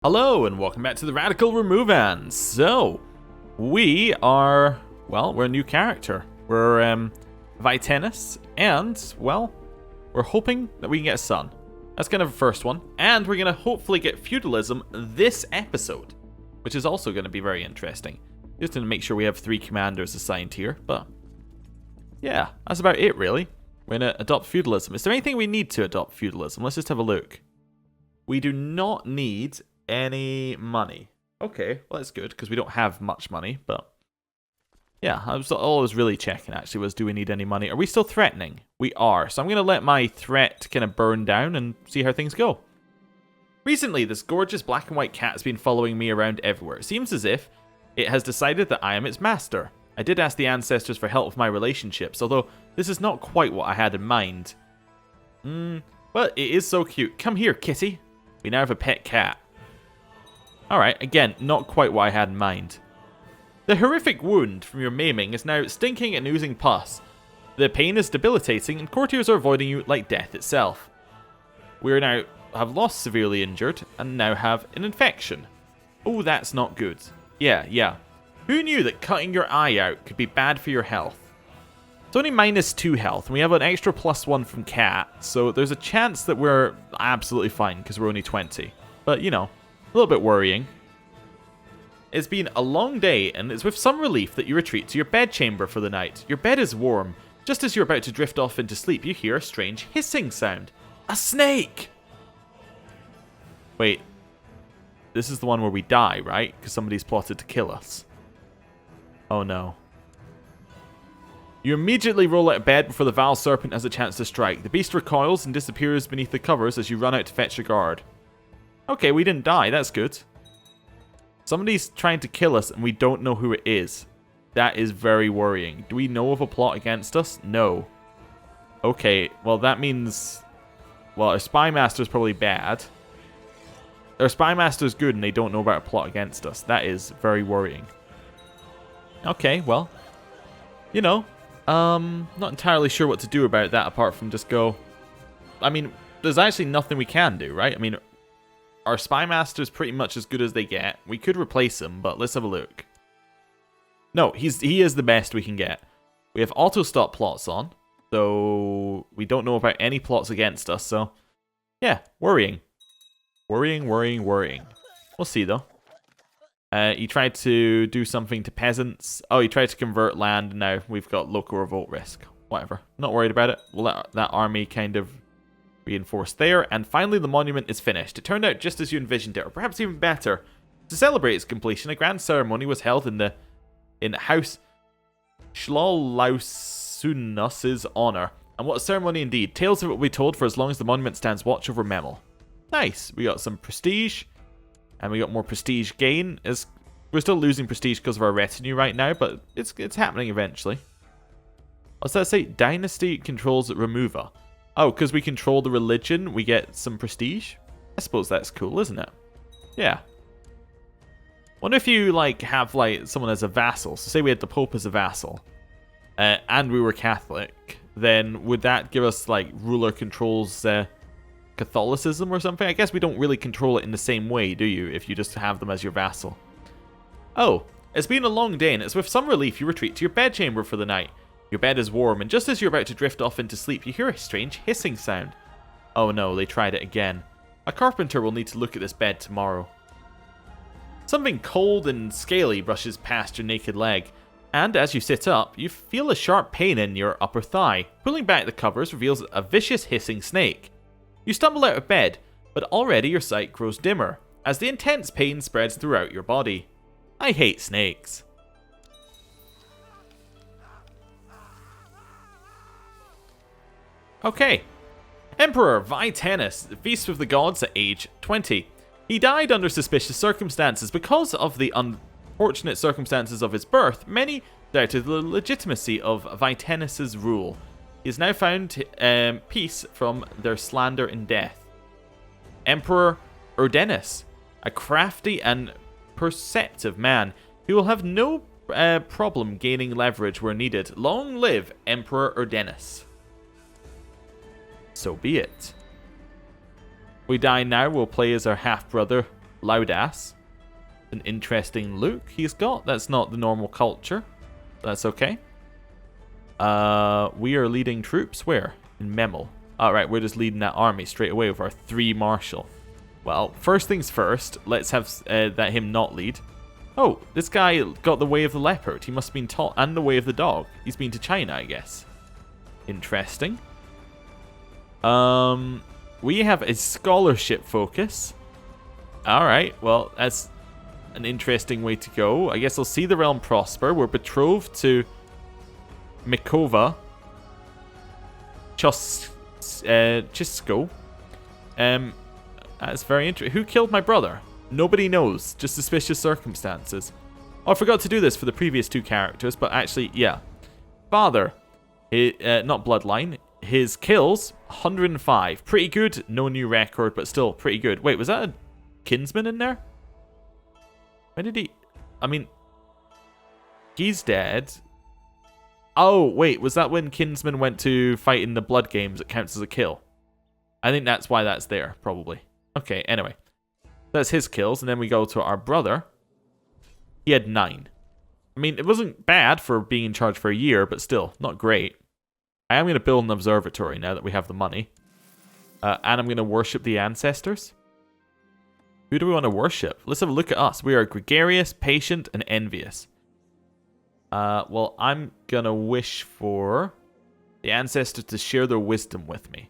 Hello and welcome back to the Radical Romuvans. So, we are, well, we're a new character. We're Vitennis, and, well, we're hoping that we can get a son. That's kind of the first one. And we're going to hopefully get feudalism this episode, which is also going to be very interesting. Just to make sure we have 3 commanders assigned here, but yeah, that's about it really. We're going to adopt feudalism. Is there anything we need to adopt feudalism? Let's just have a look. We do not need any money. Okay, well that's good because we don't have much money, but yeah, all I was really checking actually was, do we need any money? Are we still threatening? We are, so I'm going to let my threat kind of burn down and see how things go. Recently, this gorgeous black and white cat has been following me around everywhere. It seems as if it has decided that I am its master. I did ask the ancestors for help with my relationships, although this is not quite what I had in mind. But it is so cute. Come here, kitty. We now have a pet cat. Alright, again, not quite what I had in mind. The horrific wound from your maiming is now stinking and oozing pus. The pain is debilitating and courtiers are avoiding you like death itself. We are now have lost severely injured and now have an infection. Oh, that's not good. Yeah. Who knew that cutting your eye out could be bad for your health? It's only -2 health and we have an extra +1 from cat, so there's a chance that we're absolutely fine because we're only 20. But, you know, a little bit worrying. It's been a long day, and it's with some relief that you retreat to your bedchamber for the night. Your bed is warm. Just as you're about to drift off into sleep, you hear a strange hissing sound. A snake! Wait. This is the one where we die, right? Because somebody's plotted to kill us. Oh no. You immediately roll out of bed before the vile serpent has a chance to strike. The beast recoils and disappears beneath the covers as you run out to fetch a guard. Okay, we didn't die. That's good. Somebody's trying to kill us and we don't know who it is. That is very worrying. Do we know of a plot against us? No. Okay, well that means... well, our spy master is probably bad. Our spy master is good and they don't know about a plot against us. That is very worrying. Okay, well... you know, not entirely sure what to do about that apart from just go... I mean, there's actually nothing we can do, right? I mean... our spy master is pretty much as good as they get. We could replace him, but let's have a look. No, he is the best we can get. We have auto-stop plots on, so we don't know about any plots against us, so yeah, worrying. Worrying. We'll see, though. He tried to do something to peasants. Oh, he tried to convert land, and now we've got local revolt risk. Whatever. Not worried about it. We'll let that army kind of reinforced there, and finally the monument is finished. It turned out just as you envisioned it, or perhaps even better. To celebrate its completion, a grand ceremony was held in House Schlausunus's honor. And what a ceremony indeed. Tales of it will be told for as long as the monument stands watch over Memel. Nice. We got some prestige, and we got more prestige gain. We're still losing prestige because of our retinue right now, but it's happening eventually. What's that say? Dynasty controls Romuva. Oh, because we control the religion, we get some prestige? I suppose that's cool, isn't it? Yeah. Wonder if you, like, have, like, someone as a vassal. So say we had the Pope as a vassal, and we were Catholic, then would that give us, like, ruler controls Catholicism or something? I guess we don't really control it in the same way, do you, if you just have them as your vassal? Oh, it's been a long day, and it's with some relief you retreat to your bedchamber for the night. Your bed is warm, and just as you're about to drift off into sleep, you hear a strange hissing sound. Oh no, they tried it again. A carpenter will need to look at this bed tomorrow. Something cold and scaly brushes past your naked leg, and as you sit up, you feel a sharp pain in your upper thigh. Pulling back the covers reveals a vicious hissing snake. You stumble out of bed, but already your sight grows dimmer, as the intense pain spreads throughout your body. I hate snakes. Okay. Emperor Vitennis feasts with the gods at age 20. He died under suspicious circumstances. Because of the unfortunate circumstances of his birth, many doubted the legitimacy of Vitennis' rule. He has now found peace from their slander and death. Emperor Urdenus, a crafty and perceptive man who will have no problem gaining leverage where needed. Long live Emperor Urdenus. So be it. We die now, we'll play as our half-brother, Loudass. An interesting look he's got. That's not the normal culture. That's okay. We are leading troops where? In Memel. Alright, we're just leading that army straight away with our 3 marshal. Well, first things first, let's have that him not lead. Oh, this guy got the way of the leopard. He must have been taught, and the way of the dog. He's been to China, I guess. Interesting. We have a scholarship focus. Alright, well, that's an interesting way to go. I guess I'll see the realm prosper. We're betrothed to Mikova Chisko. That's very interesting. Who killed my brother? Nobody knows. Just suspicious circumstances. Oh, I forgot to do this for the previous 2 characters, but actually, yeah. Father, not bloodline. His kills, 105. Pretty good. No new record, but still pretty good. Wait, was that a kinsman in there? When did he... I mean... He's dead. Oh, wait. Was that when kinsman went to fight in the blood games? It counts as a kill. I think that's why that's there, probably. Okay, anyway. That's his kills, and then we go to our brother. He had 9. I mean, it wasn't bad for being in charge for a year, but still, not great. I am going to build an observatory now that we have the money. And I'm going to worship the ancestors. Who do we want to worship? Let's have a look at us. We are gregarious, patient, and envious. Well, I'm going to wish for the ancestors to share their wisdom with me.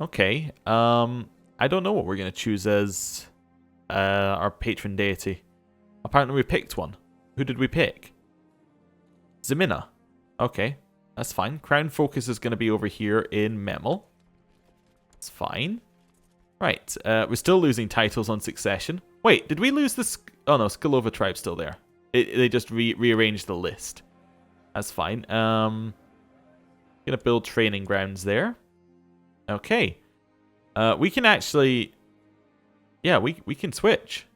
Okay. I don't know what we're going to choose as our patron deity. Apparently we picked one. Who did we pick? Zemina. Okay, that's fine. Crown focus is going to be over here in Memel. It's fine. Right, we're still losing titles on succession. Wait, did we lose the... Oh no, Skalova tribe's still there. They just rearranged the list. That's fine. Gonna build training grounds there. Okay. We can actually... Yeah, we can switch.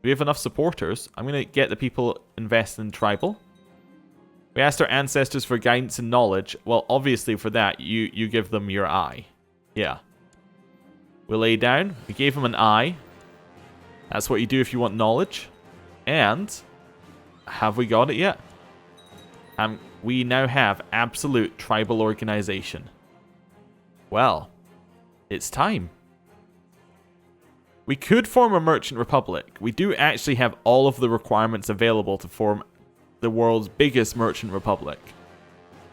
We have enough supporters. I'm going to get the people invested in tribal. We asked our ancestors for guidance and knowledge. Well, obviously for that, you give them your eye. Yeah. We lay down. We gave them an eye. That's what you do if you want knowledge. And have we got it yet? We now have absolute tribal organization. Well, it's time. We could form a merchant republic. We do actually have all of the requirements available to form the world's biggest merchant republic.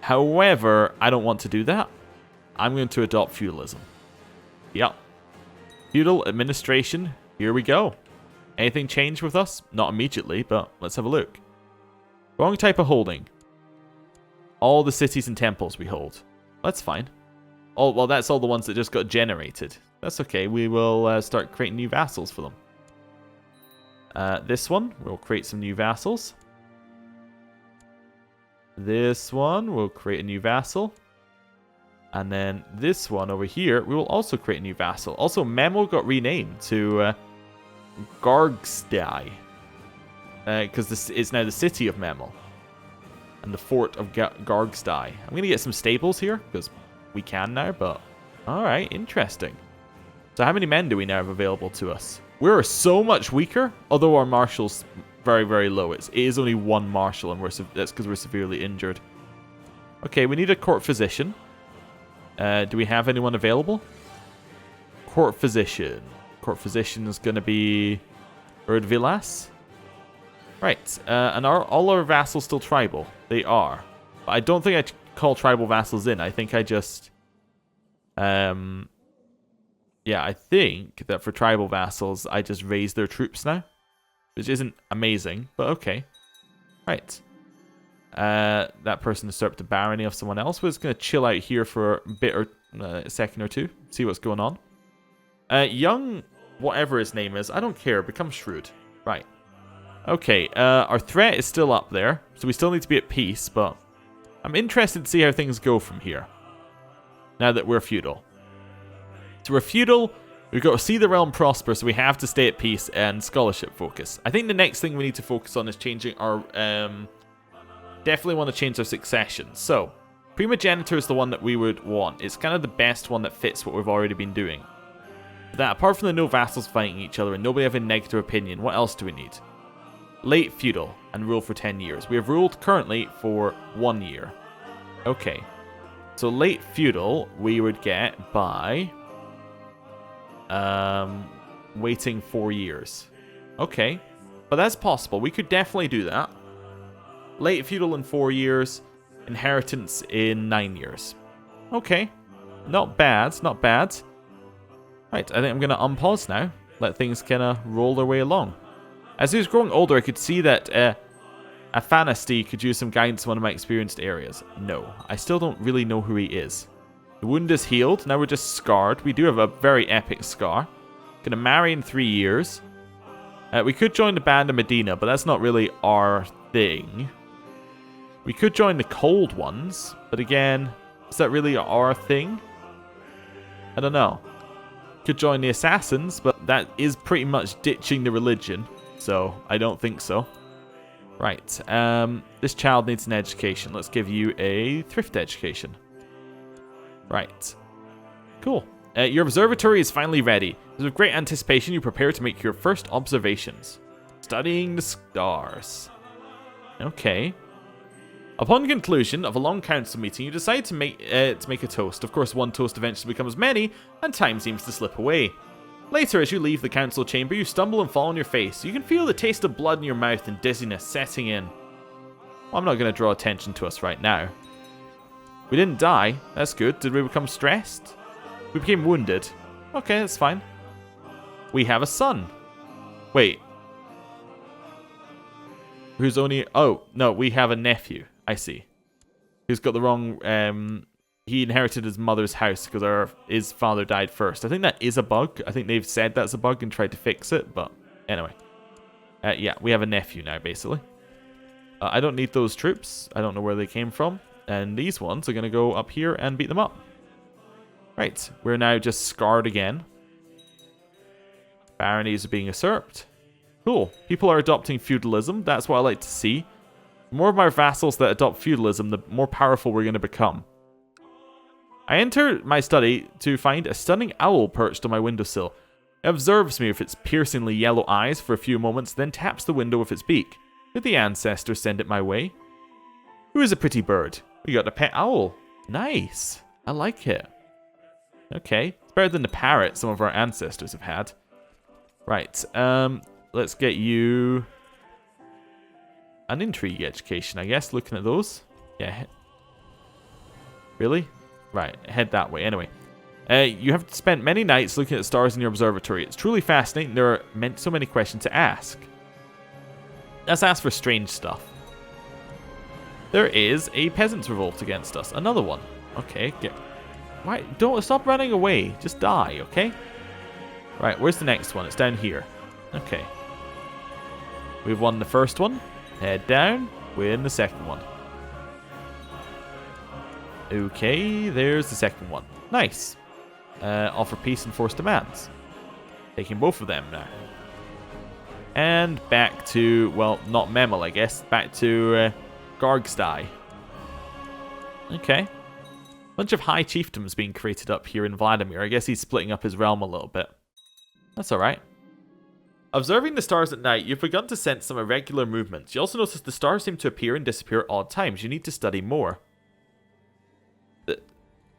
However, I don't want to do that. I'm going to adopt feudalism. Yep. Feudal administration. Here we go. Anything change with us? Not immediately, but let's have a look. Wrong type of holding. All the cities and temples we hold. That's fine. Oh, well, that's all the ones that just got generated. That's okay. We will start creating new vassals for them. This one, we'll create some new vassals. This one, we'll create a new vassal. And then this one over here, we will also create a new vassal. Also, Memo got renamed to Gargstai. Because this is now the city of Memel. And the fort of Gargstai. I'm going to get some stables here, because we can now, but... Alright, interesting. So how many men do we now have available to us? We're so much weaker, although our marshal's very, very low. It is only 1 marshal, and that's because we're severely injured. Okay, we need a court physician. Do we have anyone available? Court physician. Court physician is going to be Erdvilas. Right, and are all our vassals still tribal? They are. But I don't think I call tribal vassals in. I think I just... Yeah, I think that for tribal vassals, I just raise their troops now. Which isn't amazing, but okay. Right. That person usurped the barony of someone else. We're just going to chill out here for a bit or a second or two. See what's going on. Young, whatever his name is, I don't care. Become shrewd. Right. Okay, our threat is still up there. So we still need to be at peace, but I'm interested to see how things go from here. Now that we're feudal. So we're feudal, we've got to see the realm prosper, so we have to stay at peace and scholarship focus. I think the next thing we need to focus on is changing our... definitely want to change our succession. So, primogeniture is the one that we would want. It's kind of the best one that fits what we've already been doing. That, apart from the no vassals fighting each other and nobody having a negative opinion, what else do we need? Late feudal and rule for 10 years. We have ruled currently for 1 year. Okay. So late feudal we would get by waiting 4 years. Okay. But that's possible. We could definitely do that. Late feudal in 4 years. Inheritance in 9 years. Okay. Not bad. Not bad. Right, I think I'm going to unpause now. Let things kind of roll their way along. As he was growing older, I could see that Athanasty could use some guidance in one of my experienced areas. No, I still don't really know who he is. The wound is healed. Now we're just scarred. We do have a very epic scar. Going to marry in 3 years. We could join the Band of Medina, but that's not really our thing. We could join the Cold Ones, but again, is that really our thing? I don't know. Could join the Assassins, but that is pretty much ditching the religion, so I don't think so. Right, this child needs an education. Let's give you a thrift education. Right. Cool. Your observatory is finally ready. With great anticipation, you prepare to make your first observations. Studying the stars. Okay. Upon conclusion of a long council meeting, you decide to make a toast. Of course, one toast eventually becomes many, and time seems to slip away. Later, as you leave the council chamber, you stumble and fall on your face. You can feel the taste of blood in your mouth and dizziness setting in. Well, I'm not going to draw attention to us right now. We didn't die. That's good. Did we become stressed? We became wounded. Okay, that's fine. We have a son. Wait. Who's only... Oh, no, we have a nephew. I see. Who's got the wrong... He inherited his mother's house because his father died first. I think that is a bug. I think they've said that's a bug and tried to fix it, but anyway. Yeah, we have a nephew now, basically. I don't need those troops. I don't know where they came from. And these ones are going to go up here and beat them up. Right, we're now just scarred again. Baronies are being usurped. Cool. People are adopting feudalism. That's what I like to see. The more of our vassals that adopt feudalism, the more powerful we're going to become. I enter my study to find a stunning owl perched on my windowsill. It observes me with its piercingly yellow eyes for a few moments, then taps the window with its beak. Did the ancestors send it my way? Who is a pretty bird? We got a pet owl. Nice. I like it. Okay. It's better than the parrot some of our ancestors have had. Right. Let's get you an intrigue education, I guess, looking at those. Yeah. Really? Right, head that way. Anyway, you have spent many nights looking at the stars in your observatory. It's truly fascinating. There are so many questions to ask. Let's ask for strange stuff. There is a peasants' revolt against us. Another one. Okay, why? Don't stop running away. Just die, okay? Right, where's the next one? It's down here. Okay. We've won the first one. Head down. Win the second one. Okay, there's the second one. Nice. Offer peace and force demands. Taking both of them now. And back to, well, not Memel, I guess. Back to Gargstye. Okay. Bunch of high chiefdoms being created up here in Vladimir. I guess he's splitting up his realm a little bit. That's alright. Observing the stars at night, you've begun to sense some irregular movements. You also notice the stars seem to appear and disappear at odd times. You need to study more.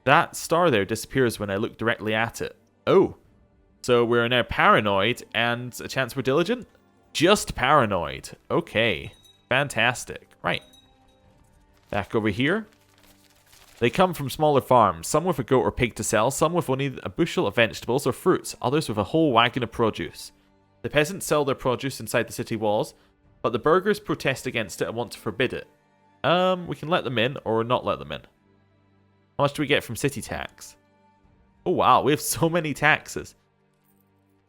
That star there disappears when I look directly at it. Oh. So we're now paranoid and a chance we're diligent? Just paranoid. Okay. Fantastic. Right. Back over here. They come from smaller farms, some with a goat or pig to sell, some with only a bushel of vegetables or fruits, others with a whole wagon of produce. The peasants sell their produce inside the city walls, but the burghers protest against it and want to forbid it. We can let them in or not let them in. How much do we get from city tax? Oh wow, we have so many taxes.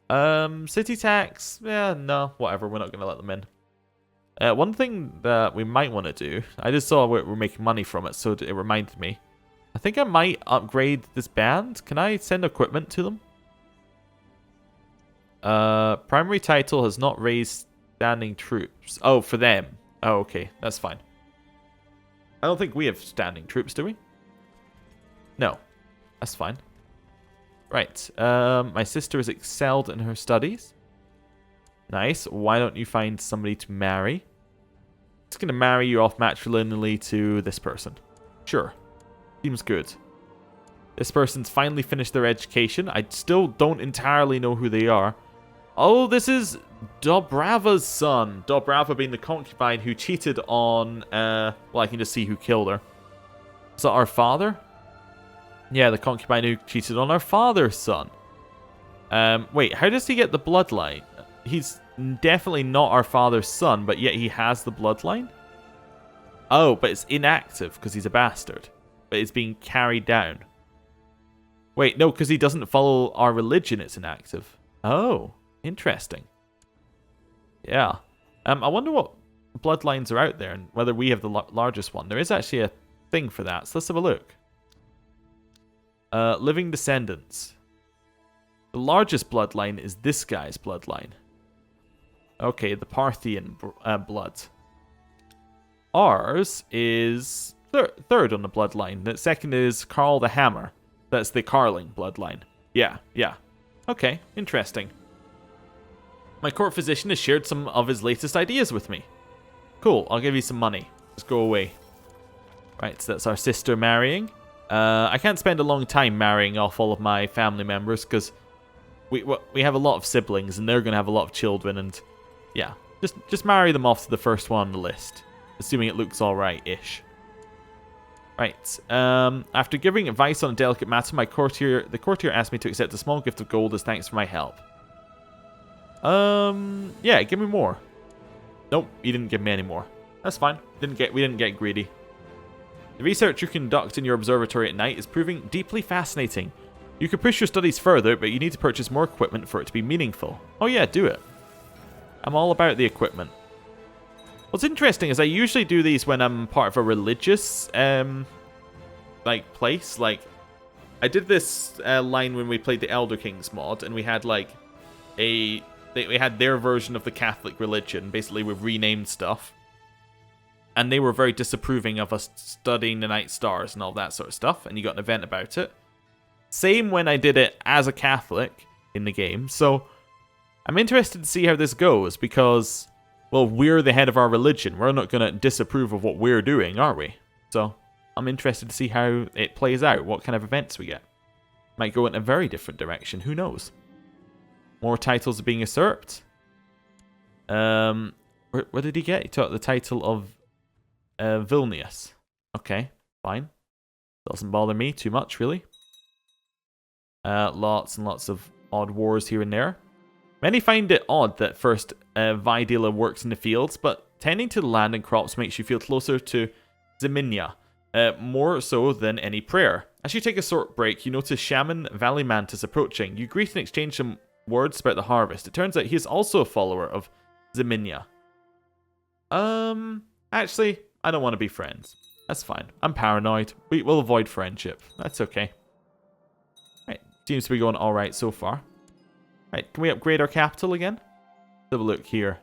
City tax, yeah, no, whatever, we're not going to let them in. One thing that we might want to do, I just saw we're making money from it, so it reminded me. I think I might upgrade this band. Can I send equipment to them? Primary title has not raised standing troops. Oh, for them. Oh, okay, that's fine. I don't think we have standing troops, do we? No, that's fine. Right. My sister has excelled in her studies. Nice. Why don't you find somebody to marry? It's going to marry you off matrilineally to this person. Sure. Seems good. This person's finally finished their education. I still don't entirely know who they are. Oh, this is Dobrava's son. Dobrava being the concubine who cheated on... well, I can just see who killed her. Is that our father? Yeah, the concubine who cheated on our father's son. Wait, how does he get the bloodline? He's definitely not our father's son, but yet he has the bloodline? Oh, but it's inactive because he's a bastard. But it's being carried down. Wait, no, because he doesn't follow our religion, it's inactive. Oh, interesting. Yeah. I wonder what bloodlines are out there and whether we have the largest one. There is actually a thing for that, so let's have a look. Living descendants. The largest bloodline is this guy's bloodline. Okay, the Parthian blood. Ours is third on the bloodline. The second is Carl the Hammer. That's the Carling bloodline. Yeah. Okay, interesting. My court physician has shared some of his latest ideas with me. Cool, I'll give you some money. Just go away. Right, so that's our sister marrying. I can't spend a long time marrying off all of my family members because we have a lot of siblings and they're going to have a lot of children and yeah, just marry them off to the first one on the list, assuming it looks alright-ish. Right, after giving advice on a delicate matter, the courtier asked me to accept a small gift of gold as thanks for my help. Yeah, give me more. Nope, you didn't give me any more. That's fine. We didn't get greedy. The research you conduct in your observatory at night is proving deeply fascinating. You could push your studies further, but you need to purchase more equipment for it to be meaningful. Oh yeah, do it. I'm all about the equipment. What's interesting is I usually do these when I'm part of a religious, like, place. Like, I did this line when we played the Elder Kings mod, and we had, like, we had their version of the Catholic religion. Basically, we've renamed stuff. And they were very disapproving of us studying the night stars and all that sort of stuff, and you got an event about it. Same when I did it as a Catholic in the game, so I'm interested to see how this goes, because, well, we're the head of our religion. We're not going to disapprove of what we're doing, are we? So, I'm interested to see how it plays out, what kind of events we get. Might go in a very different direction, who knows? More titles are being usurped. What did he get? He took the title of Vilnius. Okay, fine. Doesn't bother me too much, really. Lots and lots of odd wars here and there. Many find it odd that first Vidila works in the fields, but tending to the land and crops makes you feel closer to Zeminia, more so than any prayer. As you take a short break, you notice Shaman Valley Mantis approaching. You greet and exchange some words about the harvest. It turns out he is also a follower of Zeminia. Actually, I don't want to be friends. That's fine. I'm paranoid. We will avoid friendship. That's okay. Right, seems to be going alright so far. Right, can we upgrade our capital again? Let's have a look here.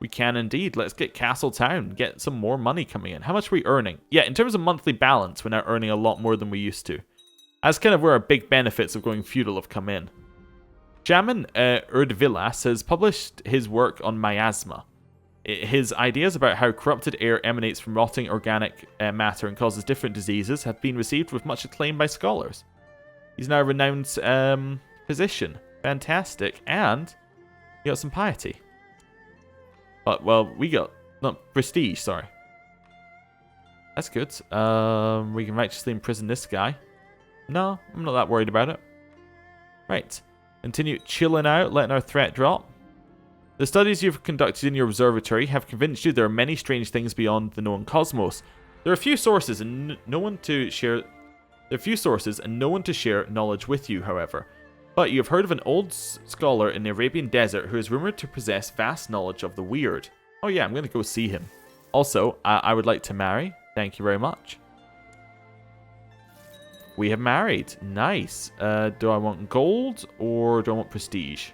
We can indeed. Let's get Castle Town. Get some more money coming in. How much are we earning? Yeah, in terms of monthly balance, we're now earning a lot more than we used to. That's kind of where our big benefits of going feudal have come in. Shaman Erdvilas has published his work on miasma. His ideas about how corrupted air emanates from rotting organic matter and causes different diseases have been received with much acclaim by scholars. He's now a renowned physician. Fantastic. And we got some piety. But, well, we got... not prestige, sorry. That's good. We can righteously imprison this guy. No, I'm not that worried about it. Right. Continue chilling out, letting our threat drop. The studies you've conducted in your observatory have convinced you there are many strange things beyond the known cosmos. There are few sources and no one to share knowledge with you, however. But you have heard of an old scholar in the Arabian desert who is rumored to possess vast knowledge of the weird. Oh yeah, I'm going to go see him. Also, I would like to marry. Thank you very much. We have married. Nice. Do I want gold or do I want prestige?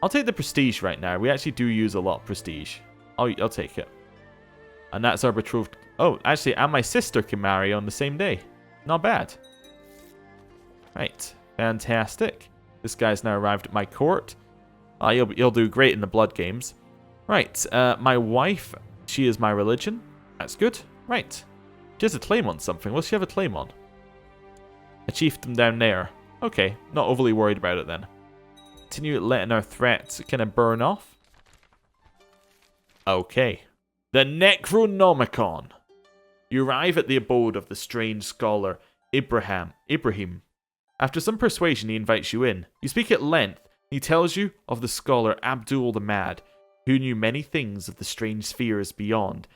I'll take the prestige right now. We actually do use a lot of prestige. I'll take it. And that's our betrothed. Oh, actually, and my sister can marry on the same day. Not bad. Right, fantastic. This guy's now arrived at my court. You'll do great in the blood games. Right, my wife, she is my religion. That's good. Right. She has a claim on something. What's she have a claim on? A chiefdom down there. Okay, not overly worried about it then. Continue letting our threats kind of burn off. Okay. The Necronomicon. You arrive at the abode of the strange scholar Ibrahim. After some persuasion, he invites you in. You speak at length. He tells you of the scholar Abdul the Mad, who knew many things of the strange spheres beyond,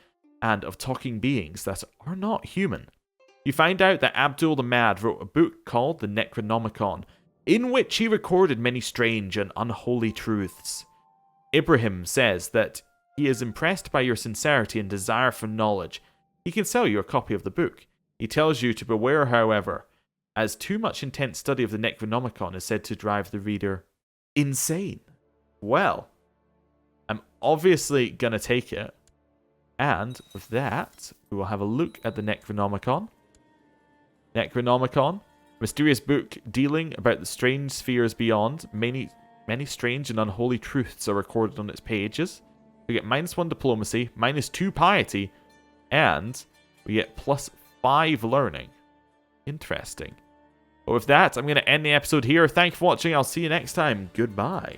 and of talking beings that are not human. You find out that Abdul the Mad wrote a book called the Necronomicon, in which he recorded many strange and unholy truths. Ibrahim says that he is impressed by your sincerity and desire for knowledge. He can sell you a copy of the book. He tells you to beware, however, as too much intense study of the Necronomicon is said to drive the reader insane. Well, I'm obviously going to take it. And with that, we will have a look at the Necronomicon. Necronomicon, mysterious book dealing about the strange spheres beyond. Many strange and unholy truths are recorded on its pages. We get -1 diplomacy, -2 piety, and we get +5 learning. Interesting. But with that, I'm going to end the episode here. Thank you for watching. I'll see you next time. Goodbye.